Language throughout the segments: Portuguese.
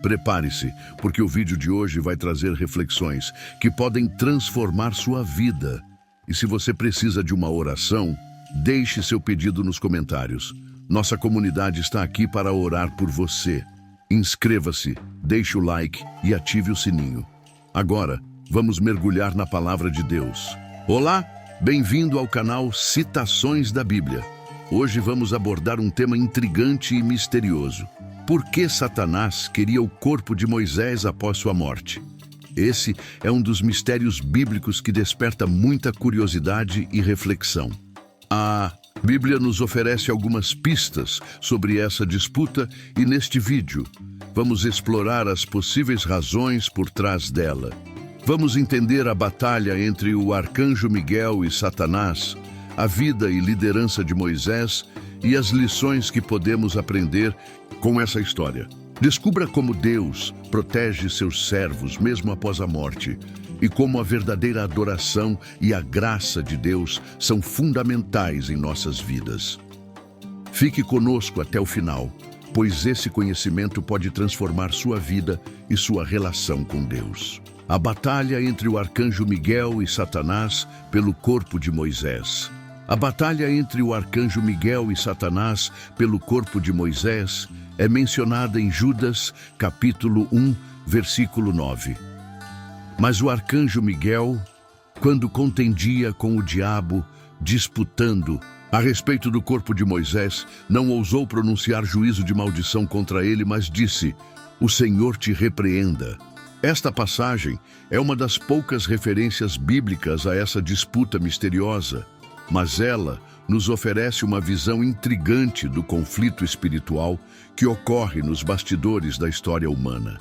Prepare-se, porque o vídeo de hoje vai trazer reflexões que podem transformar sua vida. E se você precisa de uma oração, deixe seu pedido nos comentários. Nossa comunidade está aqui para orar por você. Inscreva-se, deixe o like e ative o sininho. Agora, vamos mergulhar na palavra de Deus. Olá, bem-vindo ao canal Citações da Bíblia. Hoje vamos abordar um tema intrigante e misterioso. Por que Satanás queria o corpo de Moisés após sua morte? Esse é um dos mistérios bíblicos que desperta muita curiosidade e reflexão. A Bíblia nos oferece algumas pistas sobre essa disputa e neste vídeo vamos explorar as possíveis razões por trás dela. Vamos entender a batalha entre o arcanjo Miguel e Satanás, a vida e liderança de Moisés e as lições que podemos aprender com essa história. Descubra como Deus protege seus servos mesmo após a morte e como a verdadeira adoração e a graça de Deus são fundamentais em nossas vidas. Fique conosco até o final, pois esse conhecimento pode transformar sua vida e sua relação com Deus. A batalha entre o arcanjo Miguel e Satanás pelo corpo de Moisés. A batalha entre o arcanjo Miguel e Satanás pelo corpo de Moisés é mencionada em Judas, capítulo 1, versículo 9. Mas o arcanjo Miguel, quando contendia com o diabo, disputando a respeito do corpo de Moisés, não ousou pronunciar juízo de maldição contra ele, mas disse: "O Senhor te repreenda." Esta passagem é uma das poucas referências bíblicas a essa disputa misteriosa, mas ela nos oferece uma visão intrigante do conflito espiritual que ocorre nos bastidores da história humana.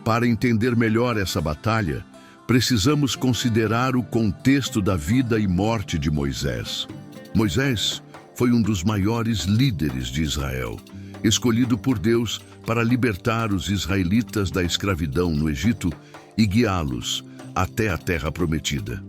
Para entender melhor essa batalha, precisamos considerar o contexto da vida e morte de Moisés. Moisés foi um dos maiores líderes de Israel, escolhido por Deus para libertar os israelitas da escravidão no Egito e guiá-los até a Terra Prometida.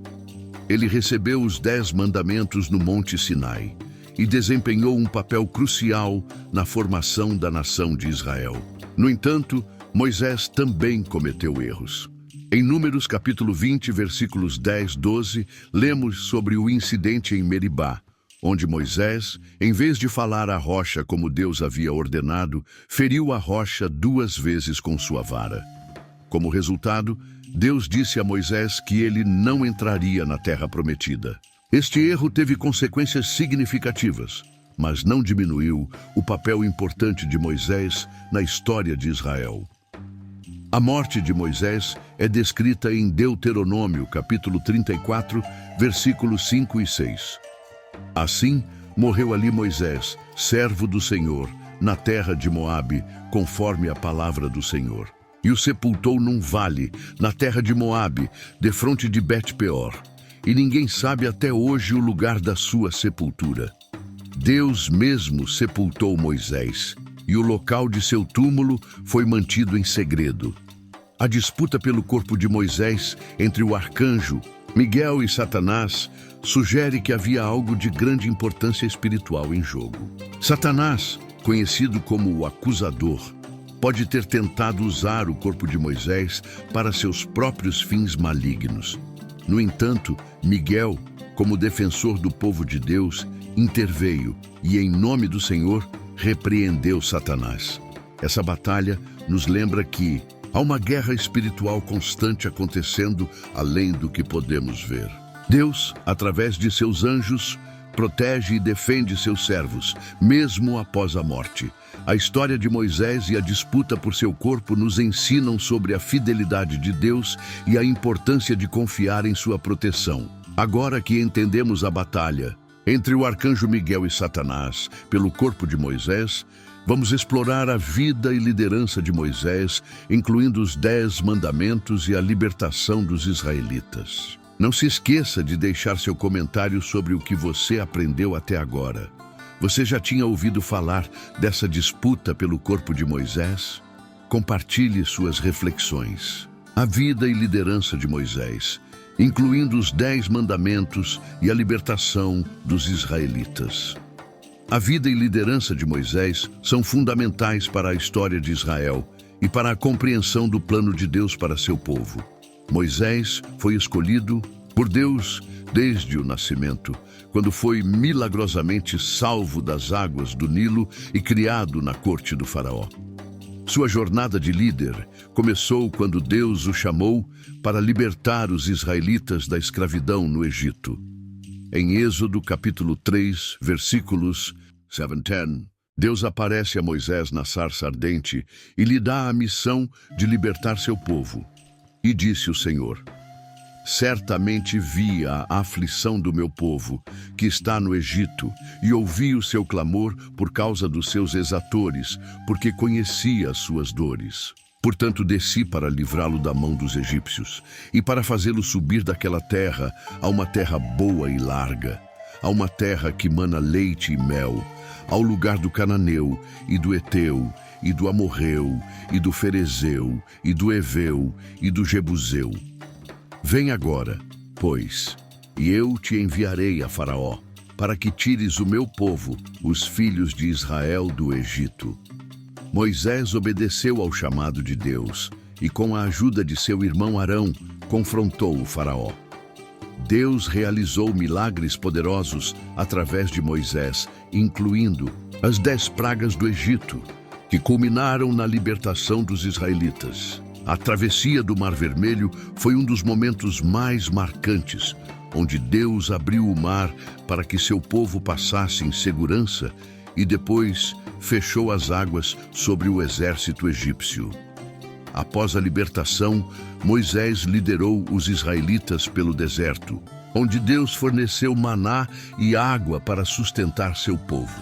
Ele recebeu os 10 mandamentos no Monte Sinai e desempenhou um papel crucial na formação da nação de Israel. No entanto, Moisés também cometeu erros. Em Números capítulo 20, versículos 10, 12, lemos sobre o incidente em Meribá, onde Moisés, em vez de falar à rocha como Deus havia ordenado, feriu a rocha 2 vezes com sua vara. Como resultado, Deus disse a Moisés que ele não entraria na Terra Prometida. Este erro teve consequências significativas, mas não diminuiu o papel importante de Moisés na história de Israel. A morte de Moisés é descrita em Deuteronômio, capítulo 34, versículos 5 e 6. Assim, morreu ali Moisés, servo do Senhor, na terra de Moabe, conforme a palavra do Senhor. E o sepultou num vale, na terra de Moabe, defronte de Bet-peor. E ninguém sabe até hoje o lugar da sua sepultura. Deus mesmo sepultou Moisés, e o local de seu túmulo foi mantido em segredo. A disputa pelo corpo de Moisés entre o arcanjo Miguel e Satanás sugere que havia algo de grande importância espiritual em jogo. Satanás, conhecido como o acusador, pode ter tentado usar o corpo de Moisés para seus próprios fins malignos. No entanto, Miguel, como defensor do povo de Deus, interveio e, em nome do Senhor, repreendeu Satanás. Essa batalha nos lembra que há uma guerra espiritual constante acontecendo além do que podemos ver. Deus, através de seus anjos, protege e defende seus servos, mesmo após a morte. A história de Moisés e a disputa por seu corpo nos ensinam sobre a fidelidade de Deus e a importância de confiar em sua proteção. Agora que entendemos a batalha entre o arcanjo Miguel e Satanás pelo corpo de Moisés, vamos explorar a vida e liderança de Moisés, incluindo os 10 mandamentos e a libertação dos israelitas. Não se esqueça de deixar seu comentário sobre o que você aprendeu até agora. Você já tinha ouvido falar dessa disputa pelo corpo de Moisés? Compartilhe suas reflexões. A vida e liderança de Moisés, incluindo os 10 mandamentos e a libertação dos israelitas. A vida e liderança de Moisés são fundamentais para a história de Israel e para a compreensão do plano de Deus para seu povo. Moisés foi escolhido por Deus desde o nascimento, quando foi milagrosamente salvo das águas do Nilo e criado na corte do faraó. Sua jornada de líder começou quando Deus o chamou para libertar os israelitas da escravidão no Egito. Em Êxodo capítulo 3, versículos 7 a 10, Deus aparece a Moisés na sarça ardente e lhe dá a missão de libertar seu povo. E disse o Senhor: certamente vi a aflição do meu povo, que está no Egito, e ouvi o seu clamor por causa dos seus exatores, porque conhecia as suas dores. Portanto, desci para livrá-lo da mão dos egípcios, e para fazê-lo subir daquela terra a uma terra boa e larga, a uma terra que mana leite e mel, ao lugar do cananeu, e do eteu, e do amorreu, e do ferezeu, e do eveu, e do jebuseu. Vem agora, pois, e eu te enviarei a Faraó, para que tires o meu povo, os filhos de Israel, do Egito. Moisés obedeceu ao chamado de Deus e, com a ajuda de seu irmão Arão, confrontou o Faraó. Deus realizou milagres poderosos através de Moisés, incluindo as 10 pragas do Egito, que culminaram na libertação dos israelitas. A travessia do Mar Vermelho foi um dos momentos mais marcantes, onde Deus abriu o mar para que seu povo passasse em segurança e depois fechou as águas sobre o exército egípcio. Após a libertação, Moisés liderou os israelitas pelo deserto, onde Deus forneceu maná e água para sustentar seu povo.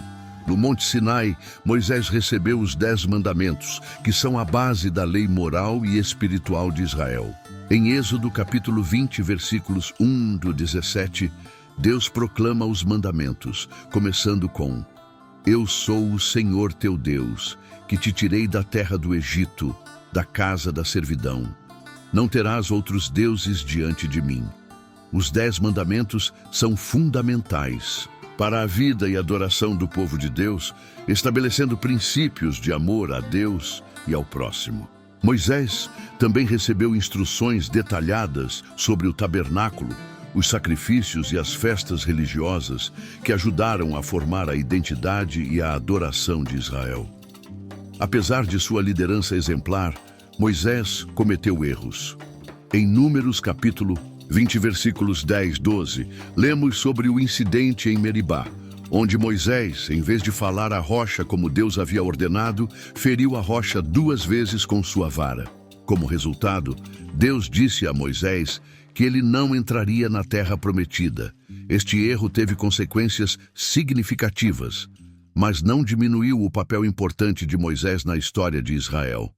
No Monte Sinai, Moisés recebeu os 10 mandamentos, que são a base da lei moral e espiritual de Israel. Em Êxodo capítulo 20, versículos 1 do 17, Deus proclama os mandamentos, começando com: eu sou o Senhor teu Deus, que te tirei da terra do Egito, da casa da servidão. Não terás outros deuses diante de mim. Os 10 mandamentos são fundamentais para a vida e adoração do povo de Deus, estabelecendo princípios de amor a Deus e ao próximo. Moisés também recebeu instruções detalhadas sobre o tabernáculo, os sacrifícios e as festas religiosas que ajudaram a formar a identidade e a adoração de Israel. Apesar de sua liderança exemplar, Moisés cometeu erros. Em Números capítulo 20, versículos 10, 12, lemos sobre o incidente em Meribá, onde Moisés, em vez de falar à rocha como Deus havia ordenado, feriu a rocha 2 vezes com sua vara. Como resultado, Deus disse a Moisés que ele não entraria na terra prometida. Este erro teve consequências significativas, mas não diminuiu o papel importante de Moisés na história de Israel.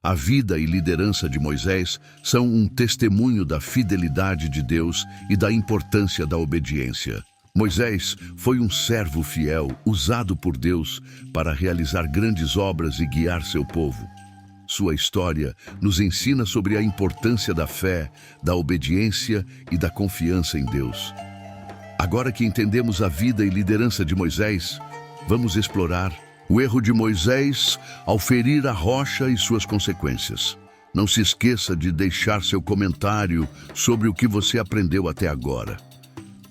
A vida e liderança de Moisés são um testemunho da fidelidade de Deus e da importância da obediência. Moisés foi um servo fiel, usado por Deus para realizar grandes obras e guiar seu povo. Sua história nos ensina sobre a importância da fé, da obediência e da confiança em Deus. Agora que entendemos a vida e liderança de Moisés, vamos explorar o erro de Moisés ao ferir a rocha e suas consequências. Não se esqueça de deixar seu comentário sobre o que você aprendeu até agora.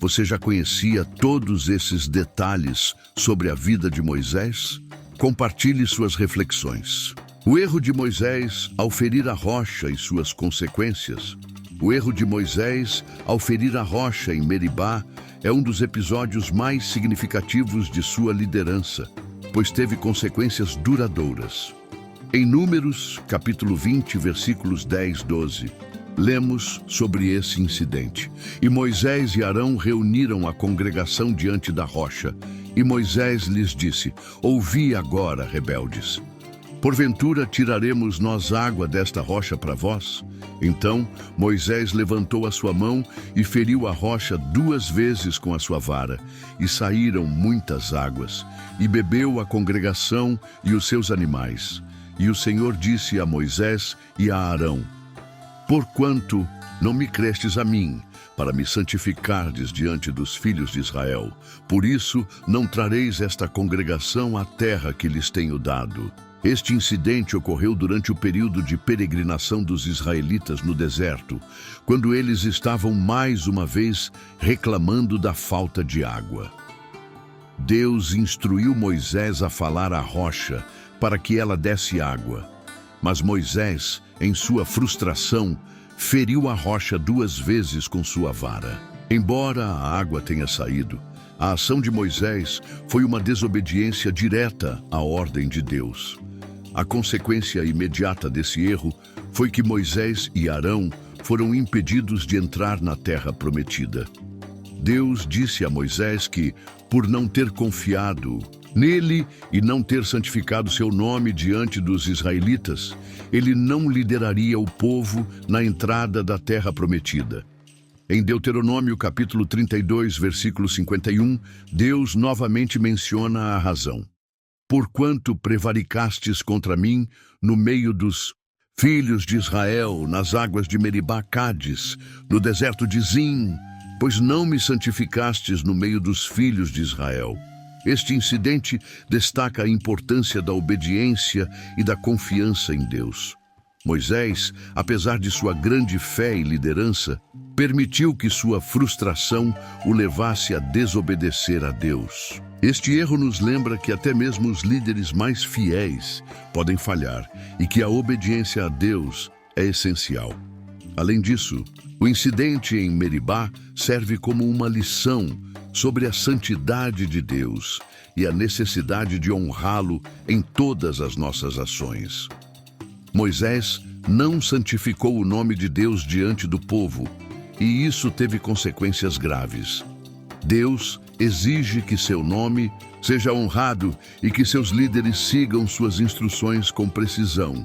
Você já conhecia todos esses detalhes sobre a vida de Moisés? Compartilhe suas reflexões. O erro de Moisés ao ferir a rocha e suas consequências. O erro de Moisés ao ferir a rocha em Meribá é um dos episódios mais significativos de sua liderança, pois teve consequências duradouras. Em Números, capítulo 20, versículos 10, 12, lemos sobre esse incidente. E Moisés e Arão reuniram a congregação diante da rocha, e Moisés lhes disse: ouvi agora, rebeldes. Porventura tiraremos nós água desta rocha para vós? Então Moisés levantou a sua mão e feriu a rocha 2 vezes com a sua vara, e saíram muitas águas, e bebeu a congregação e os seus animais. E o Senhor disse a Moisés e a Arão: porquanto não me crestes a mim, para me santificardes diante dos filhos de Israel, por isso não trareis esta congregação à terra que lhes tenho dado. Este incidente ocorreu durante o período de peregrinação dos israelitas no deserto, quando eles estavam mais uma vez reclamando da falta de água. Deus instruiu Moisés a falar à rocha para que ela desse água. Mas Moisés, em sua frustração, feriu a rocha 2 vezes com sua vara. Embora a água tenha saído, a ação de Moisés foi uma desobediência direta à ordem de Deus. A consequência imediata desse erro foi que Moisés e Arão foram impedidos de entrar na terra prometida. Deus disse a Moisés que, por não ter confiado nele e não ter santificado seu nome diante dos israelitas, ele não lideraria o povo na entrada da terra prometida. Em Deuteronômio capítulo 32, versículo 51, Deus novamente menciona a razão. Porquanto prevaricastes contra mim no meio dos filhos de Israel, nas águas de Meribá-Cádiz, no deserto de Zim, pois não me santificastes no meio dos filhos de Israel. Este incidente destaca a importância da obediência e da confiança em Deus. Moisés, apesar de sua grande fé e liderança, permitiu que sua frustração o levasse a desobedecer a Deus. Este erro nos lembra que até mesmo os líderes mais fiéis podem falhar e que a obediência a Deus é essencial. Além disso, o incidente em Meribá serve como uma lição sobre a santidade de Deus e a necessidade de honrá-lo em todas as nossas ações. Moisés não santificou o nome de Deus diante do povo, e isso teve consequências graves. Deus exige que seu nome seja honrado e que seus líderes sigam suas instruções com precisão.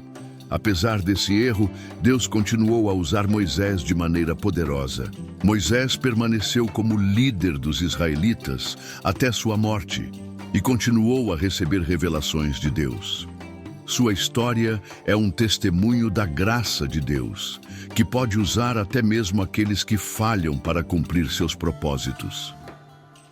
Apesar desse erro, Deus continuou a usar Moisés de maneira poderosa. Moisés permaneceu como líder dos israelitas até sua morte e continuou a receber revelações de Deus. Sua história é um testemunho da graça de Deus, que pode usar até mesmo aqueles que falham para cumprir seus propósitos.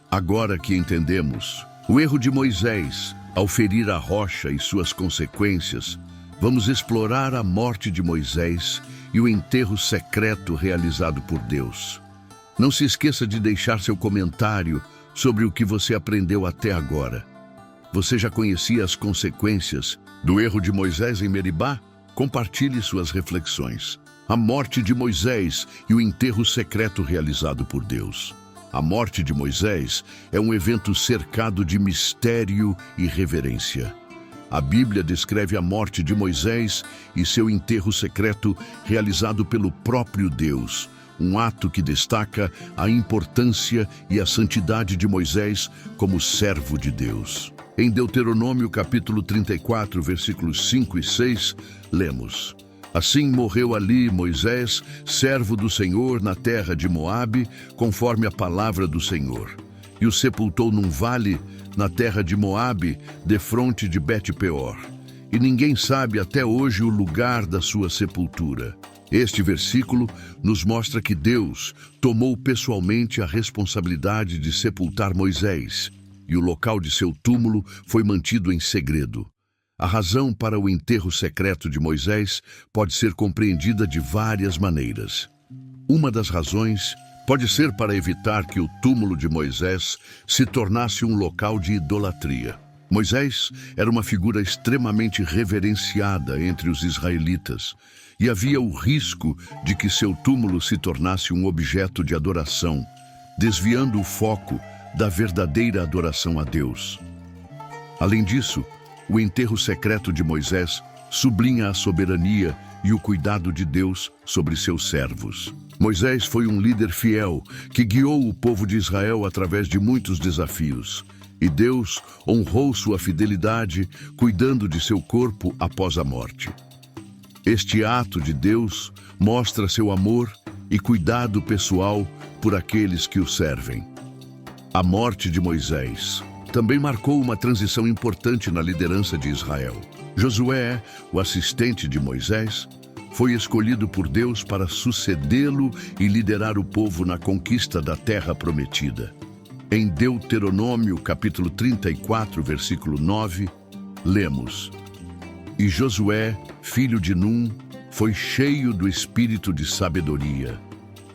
Agora que entendemos o erro de Moisés ao ferir a rocha e suas consequências, vamos explorar a morte de Moisés e o enterro secreto realizado por Deus. Não se esqueça de deixar seu comentário sobre o que você aprendeu até agora. Você já conhecia as consequências do erro de Moisés em Meribá? Compartilhe suas reflexões. A morte de Moisés e o enterro secreto realizado por Deus. A morte de Moisés é um evento cercado de mistério e reverência. A Bíblia descreve a morte de Moisés e seu enterro secreto realizado pelo próprio Deus, um ato que destaca a importância e a santidade de Moisés como servo de Deus. Em Deuteronômio capítulo 34, versículos 5 e 6, lemos: Assim morreu ali Moisés, servo do Senhor, na terra de Moabe, conforme a palavra do Senhor. E o sepultou num vale, na terra de Moabe, defronte de Bet-peor. E ninguém sabe até hoje o lugar da sua sepultura. Este versículo nos mostra que Deus tomou pessoalmente a responsabilidade de sepultar Moisés, e o local de seu túmulo foi mantido em segredo. A razão para o enterro secreto de Moisés pode ser compreendida de várias maneiras. Uma das razões pode ser para evitar que o túmulo de Moisés se tornasse um local de idolatria. Moisés era uma figura extremamente reverenciada entre os israelitas, e havia o risco de que seu túmulo se tornasse um objeto de adoração, desviando o foco da verdadeira adoração a Deus. Além disso, o enterro secreto de Moisés sublinha a soberania e o cuidado de Deus sobre seus servos. Moisés foi um líder fiel que guiou o povo de Israel através de muitos desafios, e Deus honrou sua fidelidade cuidando de seu corpo após a morte. Este ato de Deus mostra seu amor e cuidado pessoal por aqueles que o servem. A morte de Moisés também marcou uma transição importante na liderança de Israel. Josué, o assistente de Moisés, foi escolhido por Deus para sucedê-lo e liderar o povo na conquista da terra prometida. Em Deuteronômio, capítulo 34, versículo 9, lemos: E Josué, filho de Num, foi cheio do espírito de sabedoria,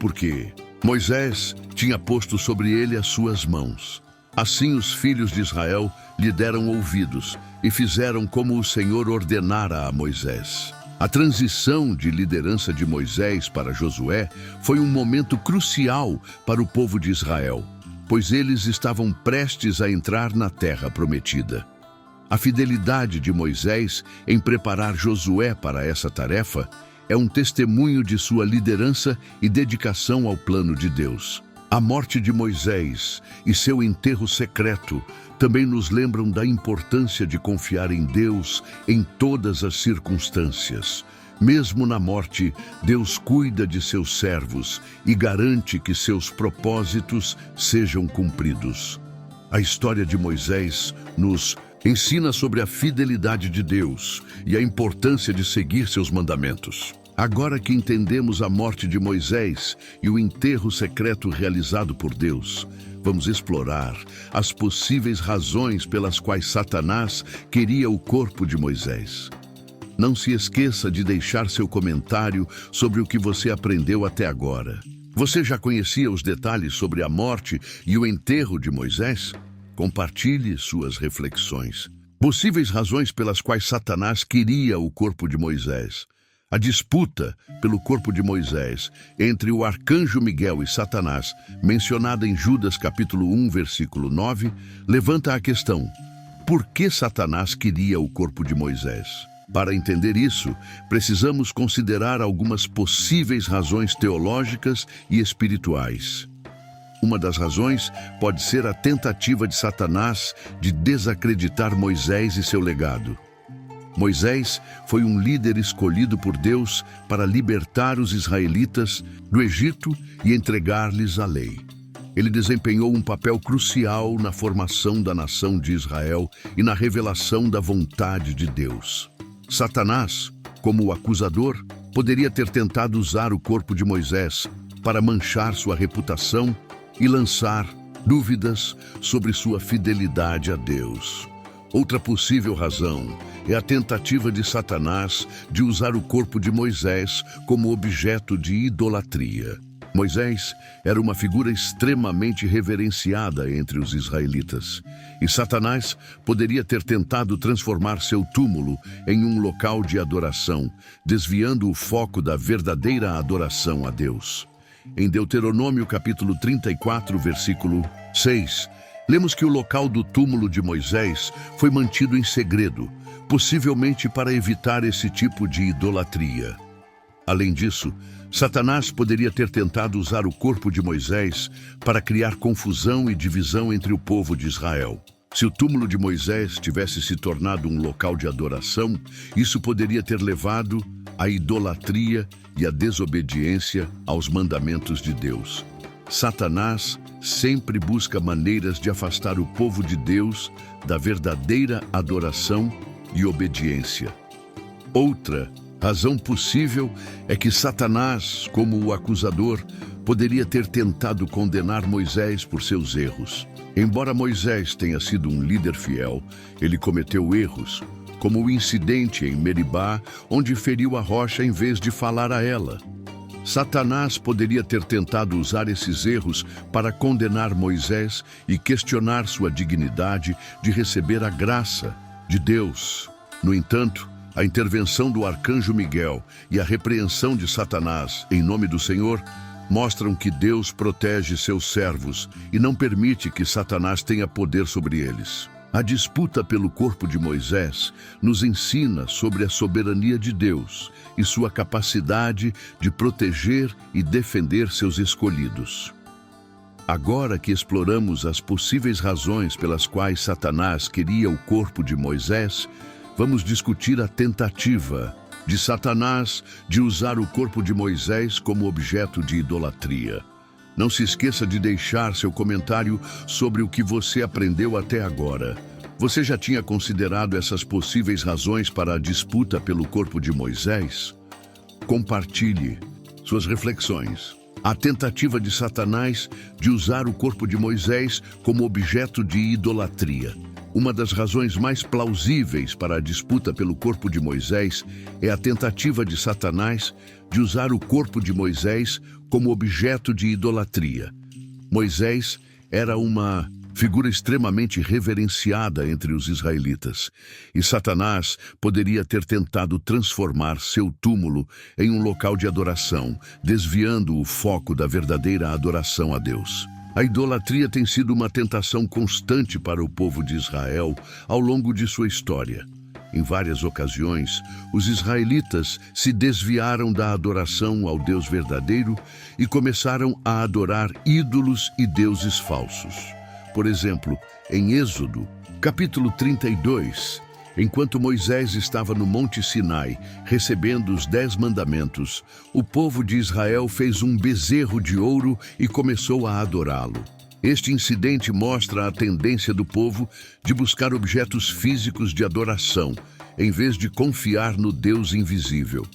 porque Moisés tinha posto sobre ele as suas mãos. Assim os filhos de Israel lhe deram ouvidos e fizeram como o Senhor ordenara a Moisés. A transição de liderança de Moisés para Josué foi um momento crucial para o povo de Israel, pois eles estavam prestes a entrar na terra prometida. A fidelidade de Moisés em preparar Josué para essa tarefa é um testemunho de sua liderança e dedicação ao plano de Deus. A morte de Moisés e seu enterro secreto também nos lembram da importância de confiar em Deus em todas as circunstâncias. Mesmo na morte, Deus cuida de seus servos e garante que seus propósitos sejam cumpridos. A história de Moisés nos ensina sobre a fidelidade de Deus e a importância de seguir seus mandamentos. Agora que entendemos a morte de Moisés e o enterro secreto realizado por Deus, vamos explorar as possíveis razões pelas quais Satanás queria o corpo de Moisés. Não se esqueça de deixar seu comentário sobre o que você aprendeu até agora. Você já conhecia os detalhes sobre a morte e o enterro de Moisés? Compartilhe suas reflexões. Possíveis razões pelas quais Satanás queria o corpo de Moisés. A disputa pelo corpo de Moisés entre o arcanjo Miguel e Satanás, mencionada em Judas capítulo 1, versículo 9, levanta a questão: por que Satanás queria o corpo de Moisés? Para entender isso, precisamos considerar algumas possíveis razões teológicas e espirituais. Uma das razões pode ser a tentativa de Satanás de desacreditar Moisés e seu legado. Moisés foi um líder escolhido por Deus para libertar os israelitas do Egito e entregar-lhes a lei. Ele desempenhou um papel crucial na formação da nação de Israel e na revelação da vontade de Deus. Satanás, como o acusador, poderia ter tentado usar o corpo de Moisés para manchar sua reputação e lançar dúvidas sobre sua fidelidade a Deus. Outra possível razão é a tentativa de Satanás de usar o corpo de Moisés como objeto de idolatria. Moisés era uma figura extremamente reverenciada entre os israelitas, e Satanás poderia ter tentado transformar seu túmulo em um local de adoração, desviando o foco da verdadeira adoração a Deus. Em Deuteronômio capítulo 34, versículo 6, lemos que o local do túmulo de Moisés foi mantido em segredo, possivelmente para evitar esse tipo de idolatria. Além disso, Satanás poderia ter tentado usar o corpo de Moisés para criar confusão e divisão entre o povo de Israel. Se o túmulo de Moisés tivesse se tornado um local de adoração, isso poderia ter levado à idolatria e à desobediência aos mandamentos de Deus. Satanás sempre busca maneiras de afastar o povo de Deus da verdadeira adoração e obediência. Outra razão possível é que Satanás, como o acusador, poderia ter tentado condenar Moisés por seus erros. Embora Moisés tenha sido um líder fiel, ele cometeu erros, como o incidente em Meribá, onde feriu a rocha em vez de falar a ela. Satanás poderia ter tentado usar esses erros para condenar Moisés e questionar sua dignidade de receber a graça de Deus. No entanto, a intervenção do arcanjo Miguel e a repreensão de Satanás em nome do Senhor mostram que Deus protege seus servos e não permite que Satanás tenha poder sobre eles. A disputa pelo corpo de Moisés nos ensina sobre a soberania de Deus e sua capacidade de proteger e defender seus escolhidos. Agora que exploramos as possíveis razões pelas quais Satanás queria o corpo de Moisés, vamos discutir a tentativa de Satanás de usar o corpo de Moisés como objeto de idolatria. Não se esqueça de deixar seu comentário sobre o que você aprendeu até agora. Você já tinha considerado essas possíveis razões para a disputa pelo corpo de Moisés? Compartilhe suas reflexões. A tentativa de Satanás de usar o corpo de Moisés como objeto de idolatria. Uma das razões mais plausíveis para a disputa pelo corpo de Moisés é a tentativa de Satanás de usar o corpo de Moisés como objeto de idolatria. Moisés era uma figura extremamente reverenciada entre os israelitas, e Satanás poderia ter tentado transformar seu túmulo em um local de adoração, desviando o foco da verdadeira adoração a Deus. A idolatria tem sido uma tentação constante para o povo de Israel ao longo de sua história. Em várias ocasiões, os israelitas se desviaram da adoração ao Deus verdadeiro e começaram a adorar ídolos e deuses falsos. Por exemplo, em Êxodo, capítulo 32, enquanto Moisés estava no Monte Sinai, recebendo os 10 mandamentos, o povo de Israel fez um bezerro de ouro e começou a adorá-lo. Este incidente mostra a tendência do povo de buscar objetos físicos de adoração, em vez de confiar no Deus invisível.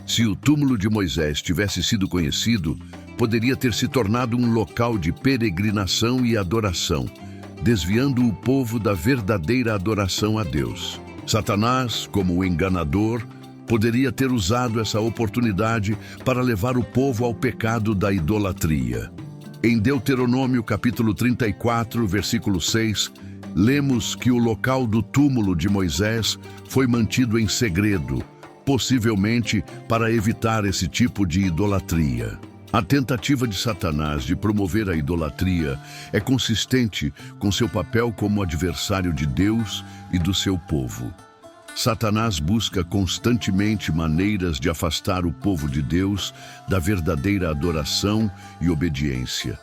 Se o túmulo de Moisés tivesse sido conhecido, poderia ter se tornado um local de peregrinação e adoração, desviando o povo da verdadeira adoração a Deus. Satanás, como o enganador, poderia ter usado essa oportunidade para levar o povo ao pecado da idolatria. Em Deuteronômio capítulo 34, versículo 6, lemos que o local do túmulo de Moisés foi mantido em segredo, possivelmente para evitar esse tipo de idolatria. A tentativa de Satanás de promover a idolatria é consistente com seu papel como adversário de Deus e do seu povo. Satanás busca constantemente maneiras de afastar o povo de Deus da verdadeira adoração e obediência.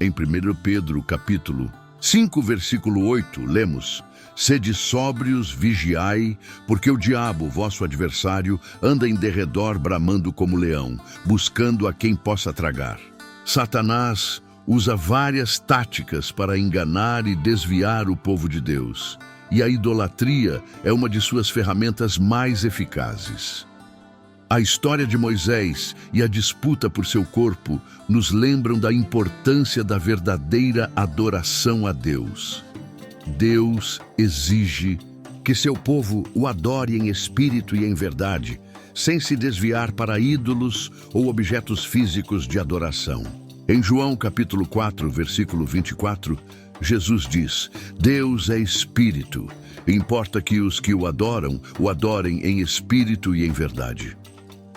Em 1 Pedro, capítulo 5, versículo 8, lemos: Sede sóbrios, vigiai, porque o diabo, vosso adversário, anda em derredor bramando como leão, buscando a quem possa tragar. Satanás usa várias táticas para enganar e desviar o povo de Deus, e a idolatria é uma de suas ferramentas mais eficazes. A história de Moisés e a disputa por seu corpo nos lembram da importância da verdadeira adoração a Deus. Deus exige que seu povo o adore em espírito e em verdade, sem se desviar para ídolos ou objetos físicos de adoração. Em João capítulo 4, versículo 24, Jesus diz: Deus é espírito, importa que os que o adorem em espírito e em verdade.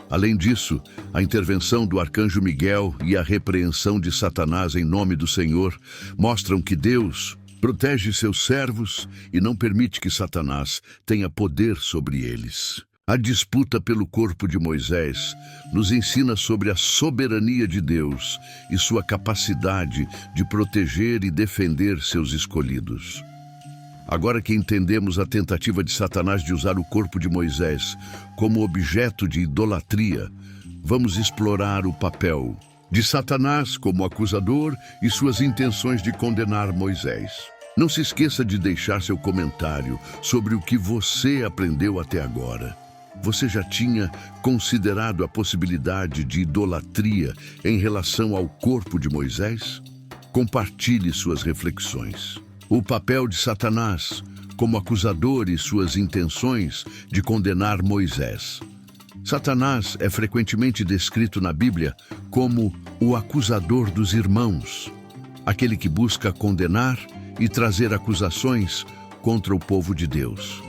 Além disso, a intervenção do arcanjo Miguel e a repreensão de Satanás em nome do Senhor mostram que Deus protege seus servos e não permite que Satanás tenha poder sobre eles. A disputa pelo corpo de Moisés nos ensina sobre a soberania de Deus e sua capacidade de proteger e defender seus escolhidos. Agora que entendemos a tentativa de Satanás de usar o corpo de Moisés como objeto de idolatria, vamos explorar o papel de Satanás como acusador e suas intenções de condenar Moisés. Não se esqueça de deixar seu comentário sobre o que você aprendeu até agora. Você já tinha considerado a possibilidade de idolatria em relação ao corpo de Moisés? Compartilhe suas reflexões. O papel de Satanás como acusador e suas intenções de condenar Moisés. Satanás é frequentemente descrito na Bíblia como o acusador dos irmãos, aquele que busca condenar e trazer acusações contra o povo de Deus.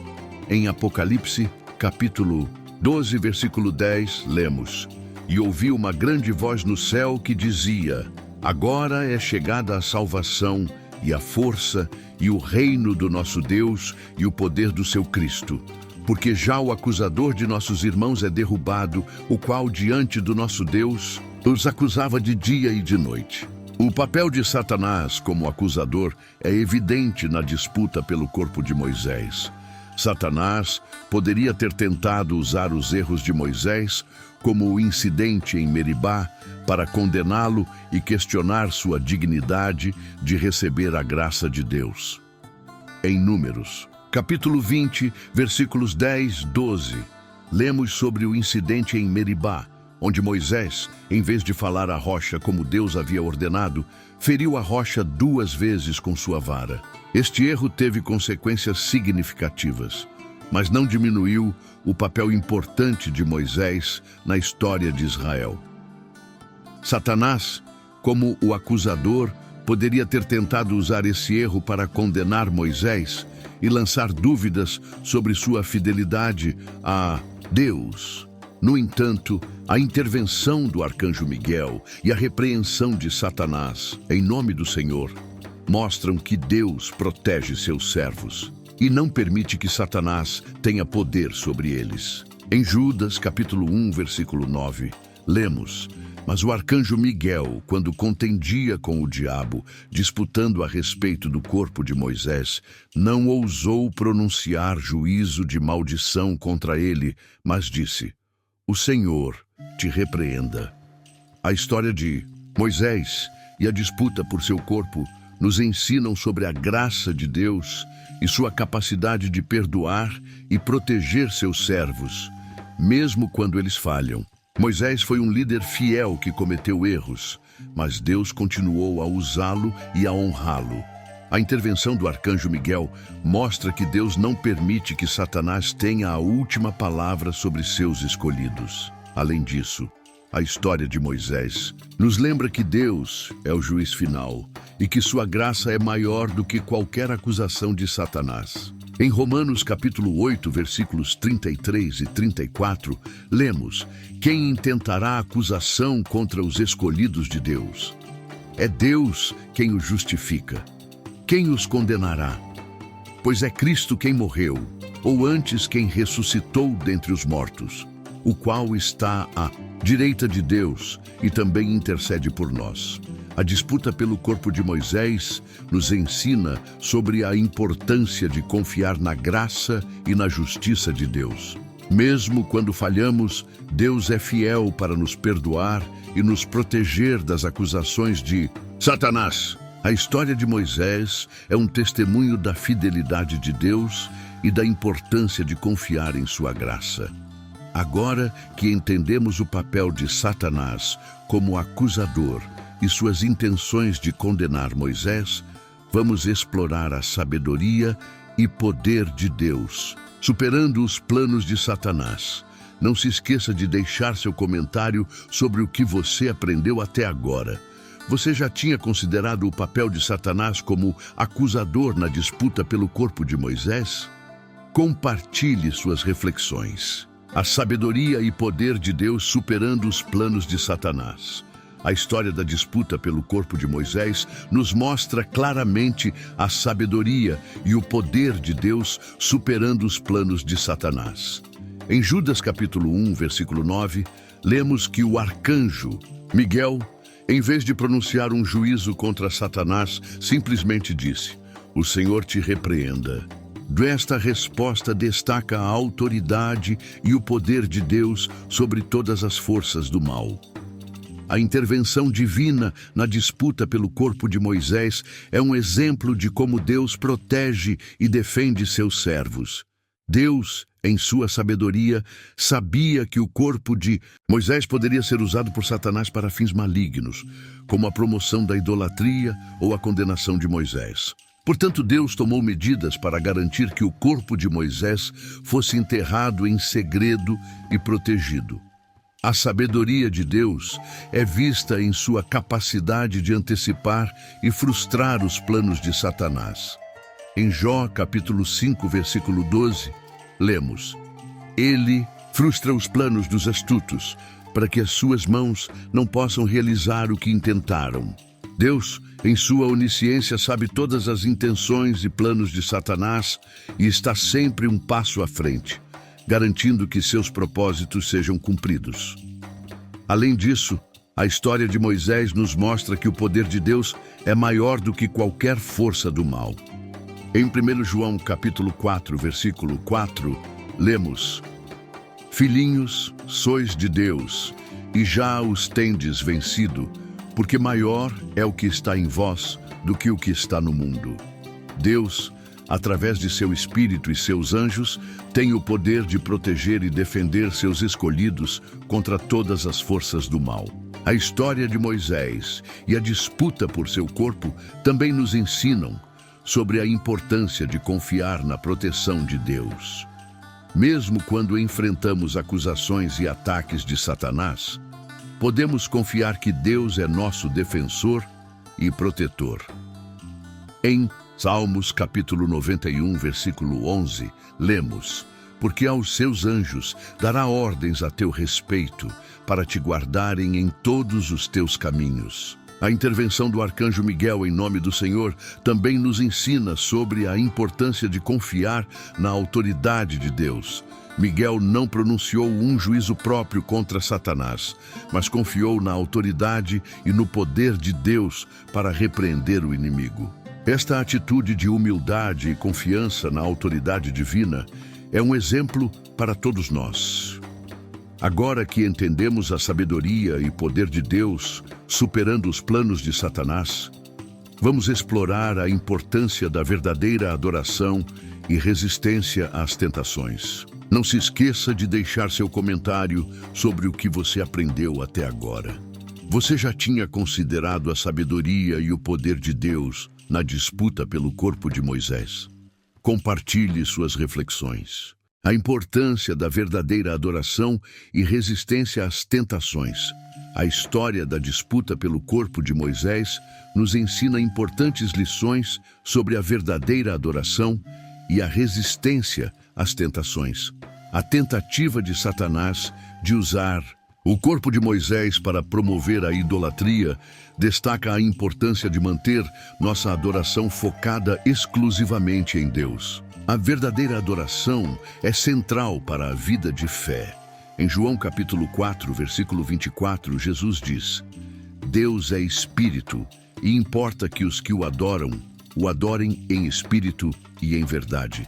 Em Apocalipse, capítulo 12, versículo 10, lemos: E ouvi uma grande voz no céu que dizia: Agora é chegada a salvação e a força e o reino do nosso Deus e o poder do seu Cristo. Porque já o acusador de nossos irmãos é derrubado, o qual diante do nosso Deus os acusava de dia e de noite. O papel de Satanás como acusador é evidente na disputa pelo corpo de Moisés. Satanás poderia ter tentado usar os erros de Moisés, como o incidente em Meribá, para condená-lo e questionar sua dignidade de receber a graça de Deus. Em Números, capítulo 20, versículos 10, 12, lemos sobre o incidente em Meribá, onde Moisés, em vez de falar à rocha como Deus havia ordenado, feriu a rocha 2 vezes com sua vara. Este erro teve consequências significativas, mas não diminuiu o papel importante de Moisés na história de Israel. Satanás, como o acusador, poderia ter tentado usar esse erro para condenar Moisés e lançar dúvidas sobre sua fidelidade a Deus. No entanto, a intervenção do arcanjo Miguel e a repreensão de Satanás, em nome do Senhor, mostram que Deus protege seus servos e não permite que Satanás tenha poder sobre eles. Em Judas, capítulo 1, versículo 9, lemos: "Mas o arcanjo Miguel, quando contendia com o diabo, disputando a respeito do corpo de Moisés, não ousou pronunciar juízo de maldição contra ele, mas disse: O Senhor te repreenda." A história de Moisés e a disputa por seu corpo nos ensinam sobre a graça de Deus e sua capacidade de perdoar e proteger seus servos, mesmo quando eles falham. Moisés foi um líder fiel que cometeu erros, mas Deus continuou a usá-lo e a honrá-lo. A intervenção do arcanjo Miguel mostra que Deus não permite que Satanás tenha a última palavra sobre seus escolhidos. Além disso, a história de Moisés nos lembra que Deus é o juiz final e que sua graça é maior do que qualquer acusação de Satanás. Em Romanos capítulo 8, versículos 33 e 34, lemos: "Quem intentará acusação contra os escolhidos de Deus? É Deus quem os justifica. Quem os condenará? Pois é Cristo quem morreu, ou antes quem ressuscitou dentre os mortos, o qual está à direita de Deus e também intercede por nós." A disputa pelo corpo de Moisés nos ensina sobre a importância de confiar na graça e na justiça de Deus. Mesmo quando falhamos, Deus é fiel para nos perdoar e nos proteger das acusações de Satanás. A história de Moisés é um testemunho da fidelidade de Deus e da importância de confiar em sua graça. Agora que entendemos o papel de Satanás como acusador e suas intenções de condenar Moisés, vamos explorar a sabedoria e poder de Deus, superando os planos de Satanás. Não se esqueça de deixar seu comentário sobre o que você aprendeu até agora. Você já tinha considerado o papel de Satanás como acusador na disputa pelo corpo de Moisés? Compartilhe suas reflexões. A sabedoria e poder de Deus superando os planos de Satanás. A história da disputa pelo corpo de Moisés nos mostra claramente a sabedoria e o poder de Deus superando os planos de Satanás. Em Judas capítulo 1, versículo 9, lemos que o arcanjo Miguel, em vez de pronunciar um juízo contra Satanás, simplesmente disse: "O Senhor te repreenda." Esta resposta destaca a autoridade e o poder de Deus sobre todas as forças do mal. A intervenção divina na disputa pelo corpo de Moisés é um exemplo de como Deus protege e defende seus servos. Deus, em sua sabedoria, sabia que o corpo de Moisés poderia ser usado por Satanás para fins malignos, como a promoção da idolatria ou a condenação de Moisés. Portanto, Deus tomou medidas para garantir que o corpo de Moisés fosse enterrado em segredo e protegido. A sabedoria de Deus é vista em sua capacidade de antecipar e frustrar os planos de Satanás. Em Jó, capítulo 5, versículo 12, lemos: "Ele frustra os planos dos astutos, para que as suas mãos não possam realizar o que intentaram." Deus, em sua onisciência, sabe todas as intenções e planos de Satanás e está sempre um passo à frente, garantindo que seus propósitos sejam cumpridos. Além disso, a história de Moisés nos mostra que o poder de Deus é maior do que qualquer força do mal. Em 1 João capítulo 4, versículo 4, lemos: "Filhinhos, sois de Deus, e já os tendes vencido, porque maior é o que está em vós do que o que está no mundo." Deus, através de seu Espírito e seus anjos, tem o poder de proteger e defender seus escolhidos contra todas as forças do mal. A história de Moisés e a disputa por seu corpo também nos ensinam sobre a importância de confiar na proteção de Deus. Mesmo quando enfrentamos acusações e ataques de Satanás, podemos confiar que Deus é nosso defensor e protetor. Em Salmos capítulo 91, versículo 11, lemos: porque aos seus anjos dará ordens a teu respeito, para te guardarem em todos os teus caminhos. A intervenção do arcanjo Miguel em nome do Senhor também nos ensina sobre a importância de confiar na autoridade de Deus. Miguel não pronunciou um juízo próprio contra Satanás, mas confiou na autoridade e no poder de Deus para repreender o inimigo. Esta atitude de humildade e confiança na autoridade divina é um exemplo para todos nós. Agora que entendemos a sabedoria e poder de Deus, superando os planos de Satanás, vamos explorar a importância da verdadeira adoração e resistência às tentações. Não se esqueça de deixar seu comentário sobre o que você aprendeu até agora. Você já tinha considerado a sabedoria e o poder de Deus na disputa pelo corpo de Moisés? Compartilhe suas reflexões. A importância da verdadeira adoração e resistência às tentações. A história da disputa pelo corpo de Moisés nos ensina importantes lições sobre a verdadeira adoração e a resistência às tentações. A tentativa de Satanás de usar o corpo de Moisés para promover a idolatria destaca a importância de manter nossa adoração focada exclusivamente em Deus. A verdadeira adoração é central para a vida de fé. Em João capítulo 4, versículo 24, Jesus diz: Deus é espírito, e importa que os que o adorem em espírito e em verdade.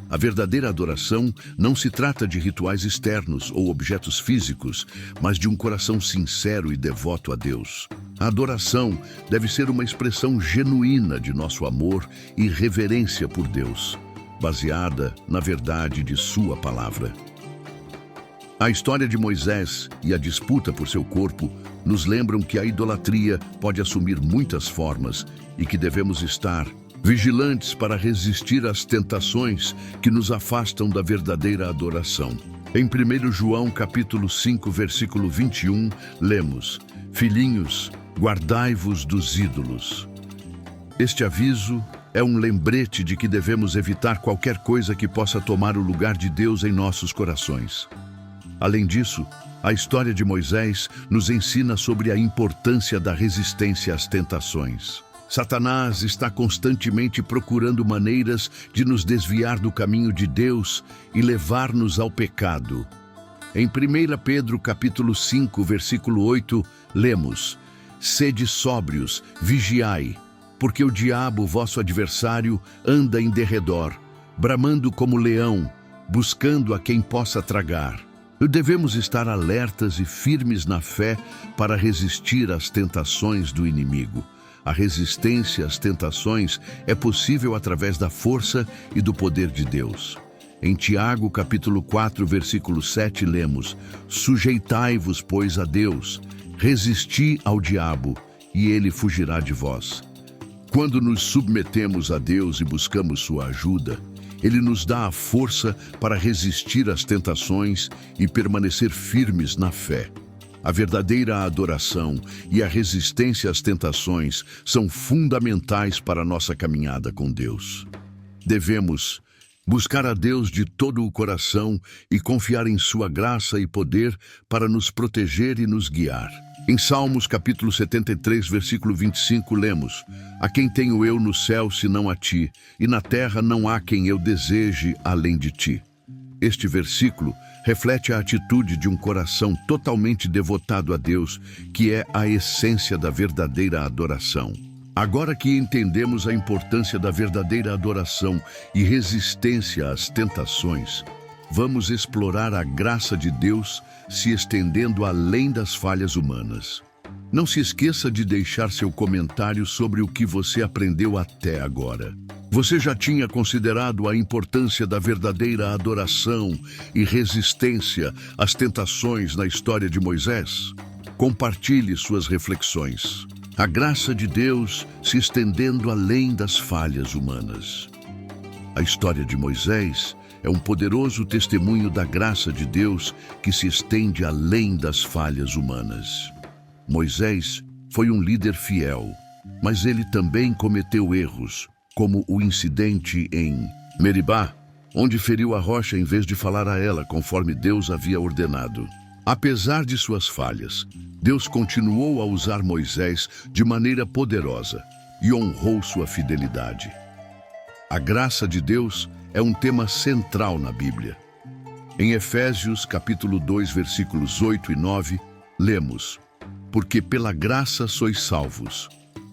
A verdadeira adoração não se trata de rituais externos ou objetos físicos, mas de um coração sincero e devoto a Deus. A adoração deve ser uma expressão genuína de nosso amor e reverência por Deus, baseada na verdade de sua palavra. A história de Moisés e a disputa por seu corpo nos lembram que a idolatria pode assumir muitas formas e que devemos estar vigilantes para resistir às tentações que nos afastam da verdadeira adoração. Em 1 João capítulo 5, versículo 21, lemos: Filhinhos, guardai-vos dos ídolos. Este aviso é um lembrete de que devemos evitar qualquer coisa que possa tomar o lugar de Deus em nossos corações. Além disso, a história de Moisés nos ensina sobre a importância da resistência às tentações. Satanás está constantemente procurando maneiras de nos desviar do caminho de Deus e levar-nos ao pecado. Em 1 Pedro capítulo 5, versículo 8, lemos: Sede sóbrios, vigiai, porque o diabo, vosso adversário, anda em derredor, bramando como leão, buscando a quem possa tragar. Devemos estar alertas e firmes na fé para resistir às tentações do inimigo. A resistência às tentações é possível através da força e do poder de Deus. Em Tiago, capítulo 4, versículo 7, lemos: Sujeitai-vos, pois, a Deus, resisti ao diabo, e ele fugirá de vós. Quando nos submetemos a Deus e buscamos sua ajuda, Ele nos dá a força para resistir às tentações e permanecer firmes na fé. A verdadeira adoração e a resistência às tentações são fundamentais para a nossa caminhada com Deus. Devemos buscar a Deus de todo o coração e confiar em sua graça e poder para nos proteger e nos guiar. Em Salmos capítulo 73, versículo 25, lemos: A quem tenho eu no céu senão a ti, e na terra não há quem eu deseje além de ti. Este versículo reflete a atitude de um coração totalmente devotado a Deus, que é a essência da verdadeira adoração. Agora que entendemos a importância da verdadeira adoração e resistência às tentações, vamos explorar a graça de Deus se estendendo além das falhas humanas. Não se esqueça de deixar seu comentário sobre o que você aprendeu até agora. Você já tinha considerado a importância da verdadeira adoração e resistência às tentações na história de Moisés? Compartilhe suas reflexões. A graça de Deus se estendendo além das falhas humanas. A história de Moisés é um poderoso testemunho da graça de Deus que se estende além das falhas humanas. Moisés foi um líder fiel, mas ele também cometeu erros, como o incidente em Meribá, onde feriu a rocha em vez de falar a ela conforme Deus havia ordenado. Apesar de suas falhas, Deus continuou a usar Moisés de maneira poderosa e honrou sua fidelidade. A graça de Deus é um tema central na Bíblia. Em Efésios, capítulo 2, versículos 8 e 9, lemos: Porque pela graça sois salvos,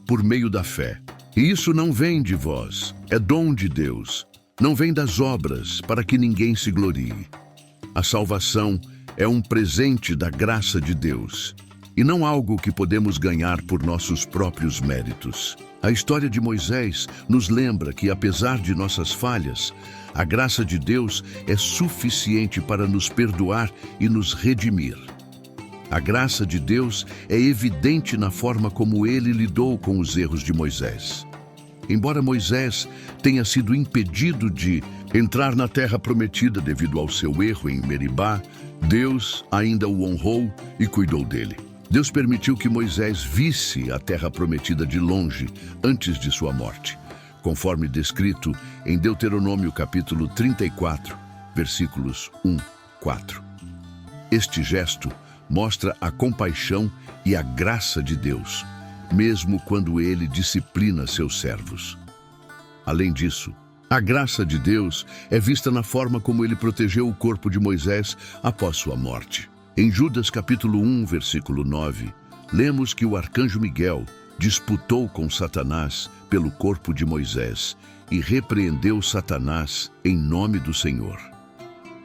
por meio da fé. E isso não vem de vós, é dom de Deus. Não vem das obras, para que ninguém se glorie. A salvação é um presente da graça de Deus, e não algo que podemos ganhar por nossos próprios méritos. A história de Moisés nos lembra que, apesar de nossas falhas, a graça de Deus é suficiente para nos perdoar e nos redimir. A graça de Deus é evidente na forma como ele lidou com os erros de Moisés. Embora Moisés tenha sido impedido de entrar na terra prometida devido ao seu erro em Meribá, Deus ainda o honrou e cuidou dele. Deus permitiu que Moisés visse a terra prometida de longe antes de sua morte, conforme descrito em Deuteronômio capítulo 34, versículos 1, 4. Este gesto mostra a compaixão e a graça de Deus, mesmo quando ele disciplina seus servos. Além disso, a graça de Deus é vista na forma como ele protegeu o corpo de Moisés após sua morte. Em Judas capítulo 1, versículo 9, lemos que o arcanjo Miguel disputou com Satanás pelo corpo de Moisés e repreendeu Satanás em nome do Senhor.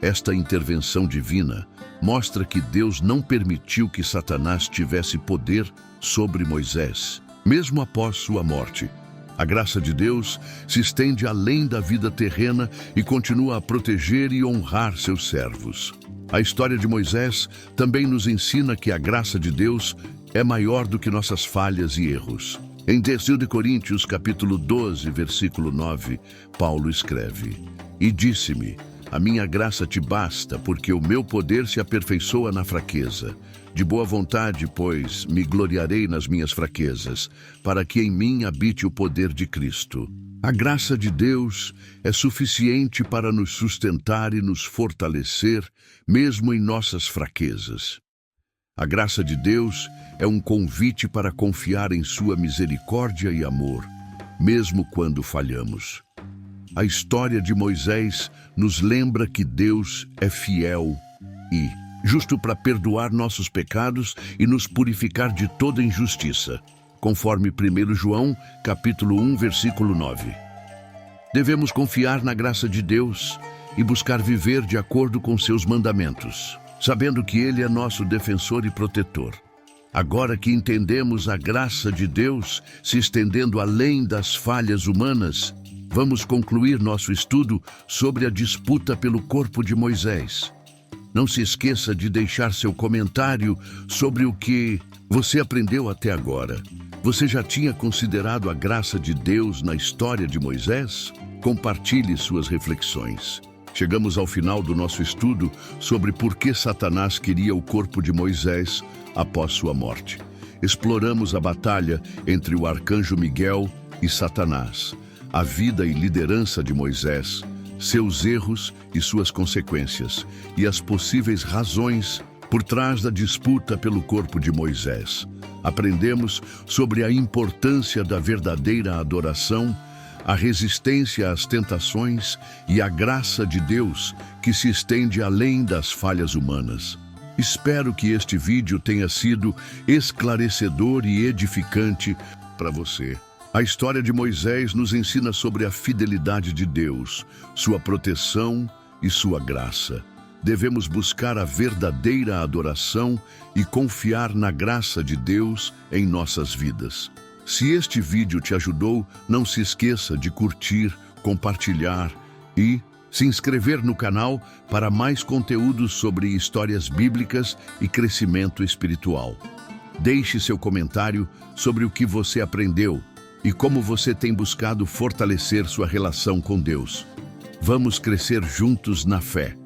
Esta intervenção divina mostra que Deus não permitiu que Satanás tivesse poder sobre Moisés, mesmo após sua morte. A graça de Deus se estende além da vida terrena e continua a proteger e honrar seus servos. A história de Moisés também nos ensina que a graça de Deus é maior do que nossas falhas e erros. Em 2 Coríntios, capítulo 12, versículo 9, Paulo escreve: E disse-me, a minha graça te basta, porque o meu poder se aperfeiçoa na fraqueza. De boa vontade, pois, me gloriarei nas minhas fraquezas, para que em mim habite o poder de Cristo. A graça de Deus é suficiente para nos sustentar e nos fortalecer, mesmo em nossas fraquezas. A graça de Deus é um convite para confiar em sua misericórdia e amor, mesmo quando falhamos. A história de Moisés nos lembra que Deus é fiel e justo para perdoar nossos pecados e nos purificar de toda injustiça, conforme 1 João, capítulo 1, versículo 9. Devemos confiar na graça de Deus e buscar viver de acordo com seus mandamentos, sabendo que Ele é nosso defensor e protetor. Agora que entendemos a graça de Deus se estendendo além das falhas humanas, vamos concluir nosso estudo sobre a disputa pelo corpo de Moisés. Não se esqueça de deixar seu comentário sobre o que você aprendeu até agora. Você já tinha considerado a graça de Deus na história de Moisés? Compartilhe suas reflexões. Chegamos ao final do nosso estudo sobre por que Satanás queria o corpo de Moisés após sua morte. Exploramos a batalha entre o arcanjo Miguel e Satanás, a vida e liderança de Moisés, seus erros e suas consequências, e as possíveis razões por trás da disputa pelo corpo de Moisés. Aprendemos sobre a importância da verdadeira adoração, a resistência às tentações e a graça de Deus que se estende além das falhas humanas. Espero que este vídeo tenha sido esclarecedor e edificante para você. A história de Moisés nos ensina sobre a fidelidade de Deus, sua proteção e sua graça. devemos buscar a verdadeira adoração e confiar na graça de Deus em nossas vidas. Se este vídeo te ajudou, não se esqueça de curtir, compartilhar e se inscrever no canal para mais conteúdos sobre histórias bíblicas e crescimento espiritual. Deixe seu comentário sobre o que você aprendeu e como você tem buscado fortalecer sua relação com Deus. Vamos crescer juntos na fé.